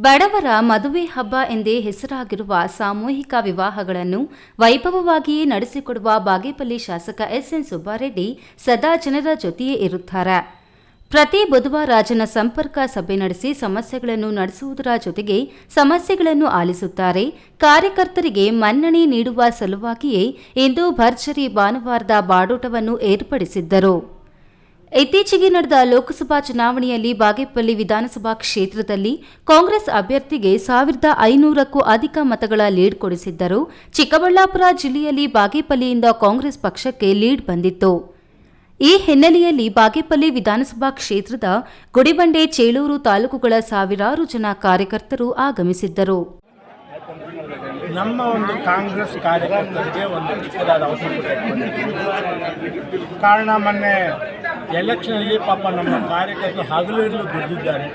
ಬಡವರ ಮದುವೆ ಹಬ್ಬ ಎಂದೇ ಹೆಸರಾಗಿರುವ ಸಾಮೂಹಿಕ ವಿವಾಹಗಳನ್ನು ವೈಭವವಾಗಿಯೇ ನಡೆಸಿಕೊಡುವ ಬಾಗೇಪಲ್ಲಿ ಶಾಸಕ ಎಸ್ಎನ್ ಸುಬ್ಬಾರೆಡ್ಡಿ ಸದಾ ಜನರ ಜೊತೆಯೇ ಇರುತ್ತಾರೆ. ಪ್ರತಿ ಬುಧವಾರ ಜನ ಸಂಪರ್ಕ ಸಭೆ ನಡೆಸಿ ಸಮಸ್ಯೆಗಳನ್ನು ನಡೆಸುವುದರ ಜೊತೆಗೆ ಸಮಸ್ಯೆಗಳನ್ನು ಆಲಿಸುತ್ತಾರೆ. ಕಾರ್ಯಕರ್ತರಿಗೆ ಮನ್ನಣೆ ನೀಡುವ ಸಲುವಾಗಿಯೇ ಇಂದು ಭರ್ಜರಿ ಭಾನುವಾರದ ಬಾಡೂಟವನ್ನು ಏರ್ಪಡಿಸಿದ್ದರು. ಇತ್ತೀಚೆಗೆ ನಡೆದ ಲೋಕಸಭಾ ಚುನಾವಣೆಯಲ್ಲಿ ಬಾಗೇಪಲ್ಲಿ ವಿಧಾನಸಭಾ ಕ್ಷೇತ್ರದಲ್ಲಿ ಕಾಂಗ್ರೆಸ್ ಅಭ್ಯರ್ಥಿಗೆ 1500ಕ್ಕೂ ಅಧಿಕ ಮತಗಳ ಲೀಡ್ ಕೊಡಿಸಿದ್ದರು. ಚಿಕ್ಕಬಳ್ಳಾಪುರ ಜಿಲ್ಲೆಯಲ್ಲಿ ಬಾಗೇಪಲ್ಲಿಯಿಂದ ಕಾಂಗ್ರೆಸ್ ಪಕ್ಷಕ್ಕೆ ಲೀಡ್ ಬಂದಿತ್ತು. ಈ ಹಿನ್ನೆಲೆಯಲ್ಲಿ ಬಾಗೇಪಲ್ಲಿ ವಿಧಾನಸಭಾ ಕ್ಷೇತ್ರದ ಗುಡಿಬಂಡೆ, ಚೇಳೂರು ತಾಲೂಕುಗಳ ಸಾವಿರಾರು ಜನ ಕಾರ್ಯಕರ್ತರು ಆಗಮಿಸಿದ್ದರು. ನಮ್ಮ ಒಂದು ಕಾಂಗ್ರೆಸ್ ಕಾರ್ಯಕರ್ತರಿಗೆ ಒಂದು ಚಿಕ್ಕದಾದ ಅವಸರ ಕಾರಣ, ಮೊನ್ನೆ ಎಲೆಕ್ಷನಲ್ಲಿ ಪಾಪ ನಮ್ಮ ಕಾರ್ಯಕರ್ತರು ಹಗಲಿರುಳು ದುಡಿದಿದ್ದಾರೆ.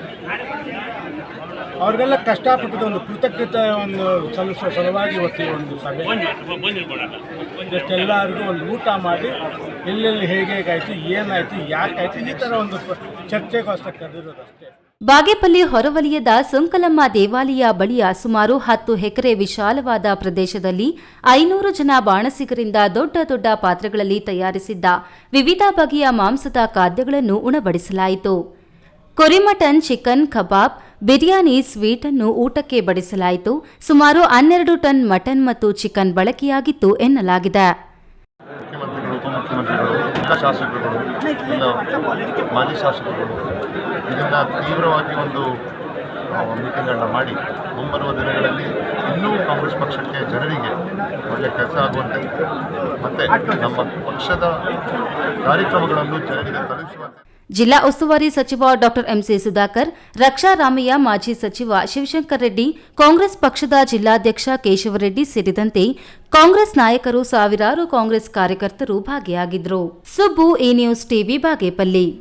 ಅವ್ರಿಗೆಲ್ಲ ಕಷ್ಟಪಟ್ಟದ ಒಂದು ಕೃತಜ್ಞತೆ ಒಂದು ಸಲ್ಲಿಸುವ ಸಲುವಾಗಿ ಇವತ್ತು ಒಂದು ಸಭೆ ಎಲ್ಲರಿಗೂ ಒಂದು ಊಟ ಮಾಡಿ ಎಲ್ಲೆಲ್ಲಿ ಹೇಗಾಯಿತು, ಏನಾಯಿತು, ಯಾಕಾಯಿತು, ಈ ಥರ ಒಂದು ಚರ್ಚೆಗೋಸ್ಕರ ಕರೆದಿರೋದಷ್ಟೇ. ಬಾಗೇಪಲ್ಲಿ ಹೊರವಲಯದ ಸುಂಕಲಮ್ಮ ದೇವಾಲಯ ಬಳಿಯ ಸುಮಾರು 10 ಎಕರೆ ವಿಶಾಲವಾದ ಪ್ರದೇಶದಲ್ಲಿ 500 ಜನ ಬಾಣಸಿಗರಿಂದ ದೊಡ್ಡ ದೊಡ್ಡ ಪಾತ್ರೆಗಳಲ್ಲಿ ತಯಾರಿಸಿದ್ದ ವಿವಿಧ ಬಗೆಯ ಮಾಂಸದ ಖಾದ್ಯಗಳನ್ನು ಉಣಬಡಿಸಲಾಯಿತು. ಕುರಿಮಟನ್, ಚಿಕನ್, ಕಬಾಬ್, ಬಿರಿಯಾನಿ, ಸ್ವೀಟ್ ಅನ್ನು ಊಟಕ್ಕೆ ಬಡಿಸಲಾಯಿತು. ಸುಮಾರು 12 ಟನ್ ಮಟನ್ ಮತ್ತು ಚಿಕನ್ ಬಳಕೆಯಾಗಿತ್ತು ಎನ್ನಲಾಗಿದೆ. ಮುಖ್ಯಮಂತ್ರಿಗಳು, ಉಪಮುಖ್ಯಮಂತ್ರಿಗಳು, ಶಾಸಕರುಗಳು, ಮಾಜಿ ಶಾಸಕರುಗಳು ಇದನ್ನು ತೀವ್ರವಾಗಿ ಒಂದು ಮೀಟಿಂಗ್ಗಳನ್ನ ಮಾಡಿ ಮುಂಬರುವ ದಿನಗಳಲ್ಲಿ ಇನ್ನೂ ಕಾಂಗ್ರೆಸ್ ಪಕ್ಷಕ್ಕೆ ಜನರಿಗೆ ಒಳ್ಳೆಯ ಕೆಲಸ ಆಗುವಂತೆ ಮತ್ತು ನಮ್ಮ ಪಕ್ಷದ ಕಾರ್ಯಕ್ರಮಗಳನ್ನು ಜನರಿಗೆ ತಲುಪಿಸುವಂತೆ ಜಿಲ್ಲಾ ಉಸ್ತುವಾರಿ ಸಚಿವ ಡಾ ಎಂಸಿ ಸುಧಾಕರ್, ರಕ್ಷಾ ರಾಮಯ್ಯ, ಮಾಜಿ ಸಚಿವ ಶಿವಶಂಕರ್ ರೆಡ್ಡಿ, ಕಾಂಗ್ರೆಸ್ ಪಕ್ಷದ ಜಿಲ್ಲಾಧ್ಯಕ್ಷ ಕೇಶವರೆಡ್ಡಿ ಸೇರಿದಂತೆ ಕಾಂಗ್ರೆಸ್ ನಾಯಕರು, ಸಾವಿರಾರು ಕಾಂಗ್ರೆಸ್ ಕಾರ್ಯಕರ್ತರು ಭಾಗಿಯಾಗಿದ್ದರು. Subbu, A news TV, Bagepalli.